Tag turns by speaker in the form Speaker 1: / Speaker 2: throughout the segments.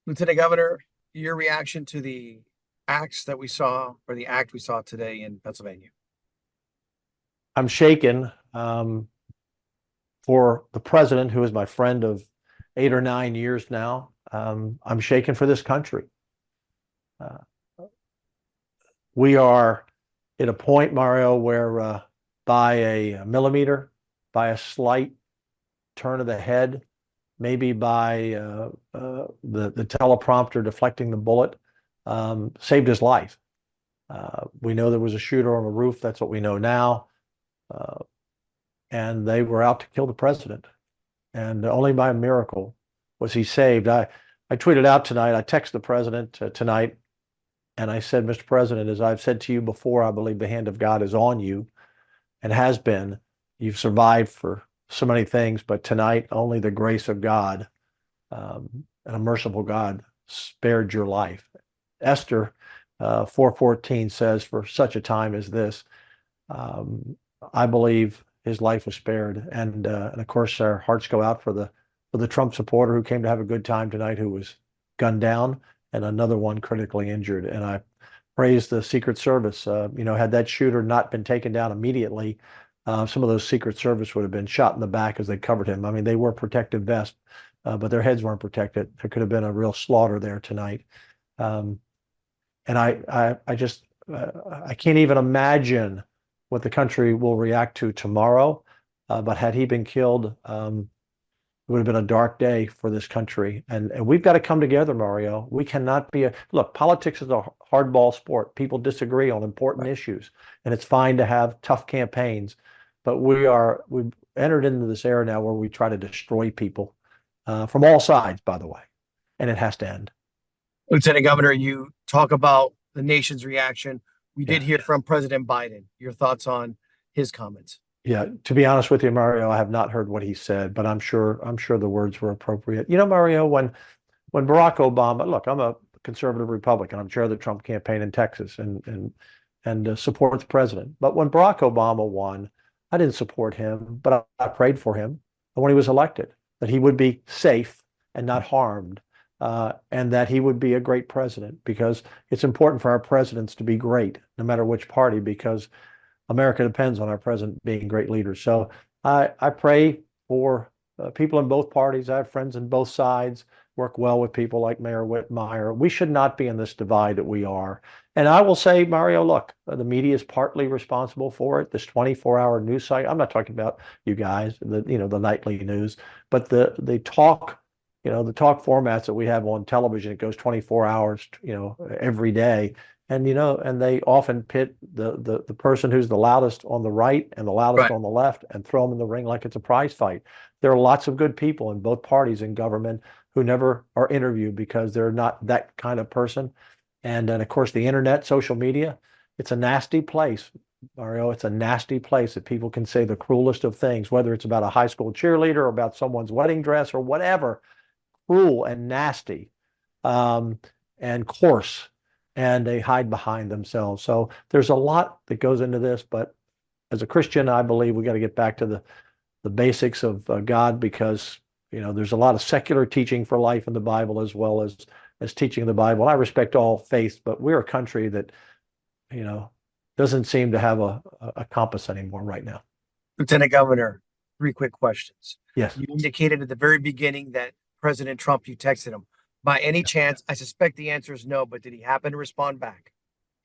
Speaker 1: Lieutenant Governor, your reaction to the acts that we saw, or the act we saw today in Pennsylvania?
Speaker 2: I'm shaken for the president, who is my friend of 8 or 9 years now. I'm shaken for this country. Uh, we are at a point, Mario, where by a millimeter, by a slight turn of the head, maybe by the teleprompter deflecting the bullet, saved his life. We know there was a shooter on the roof. That's what we know now. Uh, and they were out to kill the president. And only by a miracle was he saved. I tweeted out tonight, I texted the president tonight, and I said, Mr. President, as I've said to you before, I believe the hand of God is on you and has been. You've survived for so many things, but tonight only the grace of God and a merciful God spared your life. Esther 4:14 says, for such a time as this, I believe his life was spared. And of course, our hearts go out for the Trump supporter who came to have a good time tonight, who was gunned down, and another one critically injured. And I praise the Secret Service. Had that shooter not been taken down immediately, some of those Secret Service would have been shot in the back as they covered him. I mean, they were protective vests, but their heads weren't protected. There could have been a real slaughter there tonight. Um, and I just I can't even imagine what the country will react to tomorrow. But had he been killed, it would have been a dark day for this country. And we've got to come together, Mario. We cannot be look, politics is a hardball sport. People disagree on important issues, and it's fine to have tough campaigns. But we've entered into this era now where we try to destroy people from all sides, by the way, and it has to end.
Speaker 1: Lieutenant Governor, you talk about the nation's reaction. We did
Speaker 2: Yeah.
Speaker 1: hear from President Biden. Your thoughts on his comments?
Speaker 2: Yeah, to be honest with you, Mario, I have not heard what he said, but I'm sure the words were appropriate. Mario, when Barack Obama, look, I'm a conservative Republican. I'm chair of the Trump campaign in Texas and support the president. But when Barack Obama won, I didn't support him, but I prayed for him. And when he was elected, that he would be safe and not harmed, and that he would be a great president, because it's important for our presidents to be great, no matter which party, because America depends on our president being great leaders. So I pray for people in both parties. I have friends in both sides, work well with people like Mayor Whitmire. We should not be in this divide that we are. And I will say, Mario, look, the media is partly responsible for it. This 24-hour news site. I'm not talking about you guys, the nightly news, but the talk, the talk formats that we have on television. It goes 24 hours, every day. And they often pit the person who's the loudest on the right and the loudest
Speaker 1: Right.
Speaker 2: on the left and throw them in the ring like it's a prize fight. There are lots of good people in both parties in government who never are interviewed because they're not that kind of person. And then, of course, the internet, social media, it's a nasty place, Mario. It's a nasty place that people can say the cruelest of things, whether it's about a high school cheerleader or about someone's wedding dress or whatever, cruel and nasty, um, and coarse, and they hide behind themselves. So there's a lot that goes into this, but as a Christian, I believe we got to get back to the basics of God, because there's a lot of secular teaching for life in the Bible, as well as teaching the Bible. I respect all faiths, but we're a country that you know doesn't seem to have a compass anymore right now.
Speaker 1: Lieutenant Governor, three quick questions.
Speaker 2: Yes.
Speaker 1: You indicated at the very beginning that President Trump, you texted him. By any chance, I suspect the answer is no, but did he happen to respond back?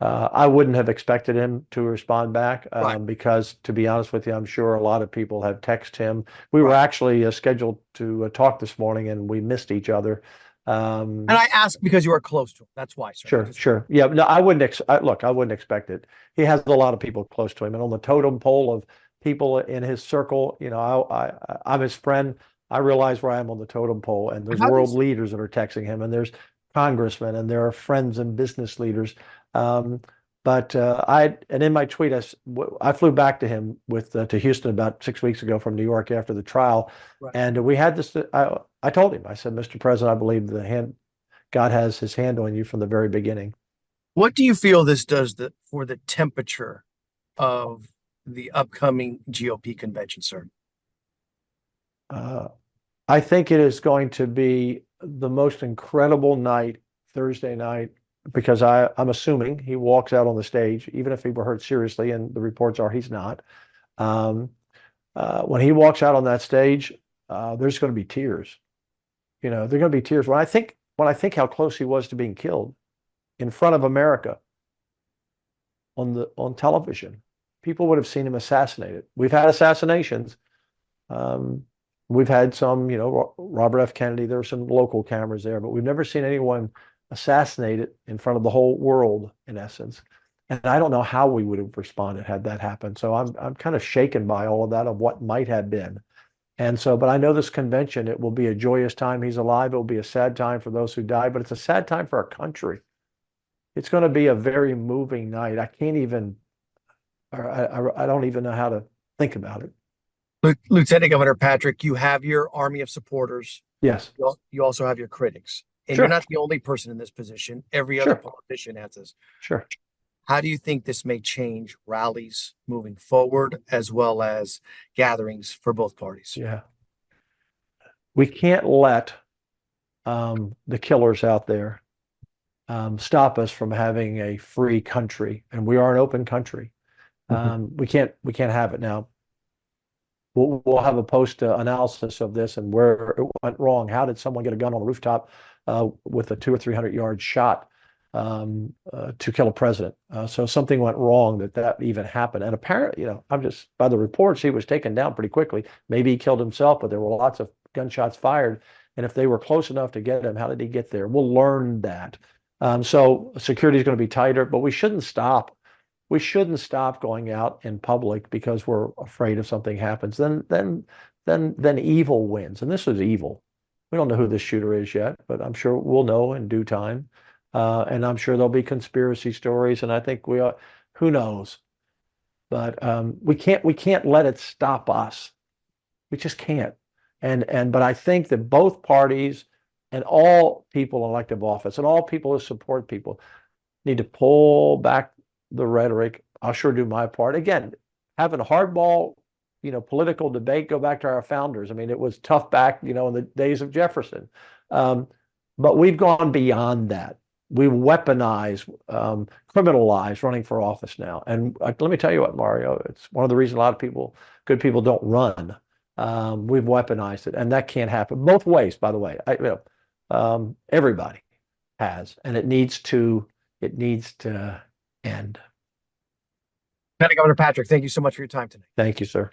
Speaker 2: I wouldn't have expected him to respond back,
Speaker 1: Right,
Speaker 2: because, to be honest with you, I'm sure a lot of people have texted him. We were
Speaker 1: right.
Speaker 2: actually scheduled to talk this morning, and we missed each other.
Speaker 1: And
Speaker 2: Um,
Speaker 1: I asked because you are close to him. That's why, sir.
Speaker 2: sure, sure. Yeah, no, I wouldn't. Look, I wouldn't expect it. He has a lot of people close to him, and on the totem pole of people in his circle, I'm his friend. I realize where I am on the totem pole, and there's
Speaker 1: How
Speaker 2: world
Speaker 1: does
Speaker 2: leaders that are texting him, and there's congressmen, and there are friends and business leaders. Um, but and in my tweet, I flew back to him to Houston about 6 weeks ago from New York after the trial,
Speaker 1: right.
Speaker 2: and we had this. I told him, I said, Mr. President, I believe God has his hand on you from the very beginning.
Speaker 1: What do you feel this does for the temperature of the upcoming GOP convention, sir?
Speaker 2: Uh, I think it is going to be the most incredible night, Thursday night, because I'm assuming he walks out on the stage, even if he were hurt seriously, and the reports are he's not. Um, when he walks out on that stage, there's going to be tears. You know, there are going to be tears. When I think how close he was to being killed in front of America on television, people would have seen him assassinated. We've had assassinations. Um, we've had some, Robert F. Kennedy. There were some local cameras there, but we've never seen anyone assassinated in front of the whole world, in essence. And I don't know how we would have responded had that happened. So I'm kind of shaken by all of that, of what might have been. And so, but I know this convention, it will be a joyous time. He's alive. It will be a sad time for those who die, but it's a sad time for our country. It's going to be a very moving night. I can't even, or I don't even know how to think about it.
Speaker 1: Lieutenant Governor Patrick, you have your army of supporters.
Speaker 2: Yes,
Speaker 1: You also have your critics. And you're
Speaker 2: sure,
Speaker 1: not the only person in this position. Every other
Speaker 2: sure,
Speaker 1: politician has this.
Speaker 2: sure.
Speaker 1: How do you think this may change rallies moving forward, as well as gatherings for both parties?
Speaker 2: Yeah. We can't let the killers out there stop us from having a free country, and we are an open country. We can't have it now. We'll have a post analysis of this and where it went wrong. How did someone get a gun on a rooftop with a 200 or 300 yard shot to kill a president? So something went wrong that even happened. And apparently, I'm just by the reports, he was taken down pretty quickly. Maybe he killed himself, but there were lots of gunshots fired. And if they were close enough to get him, how did he get there? We'll learn that. So security is going to be tighter, but we shouldn't stop. We shouldn't stop going out in public because we're afraid if something happens. Then evil wins, and this is evil. We don't know who this shooter is yet, but I'm sure we'll know in due time. And I'm sure there'll be conspiracy stories, and I think we are. Who knows? But we can't let it stop us. We just can't. But I think that both parties and all people in elective office and all people who support people need to pull back the rhetoric. I'll sure do my part. Again, having a hardball, political debate, go back to our founders. I mean, it was tough back, in the days of Jefferson. But we've gone beyond that. We weaponize, criminalize running for office now. And let me tell you what, Mario, it's one of the reasons a lot of good people don't run. We've weaponized it, and that can't happen both ways, by the way. Everybody has, and it needs to end.
Speaker 1: Lieutenant Governor Patrick, thank you so much for your time tonight.
Speaker 2: Thank you, sir.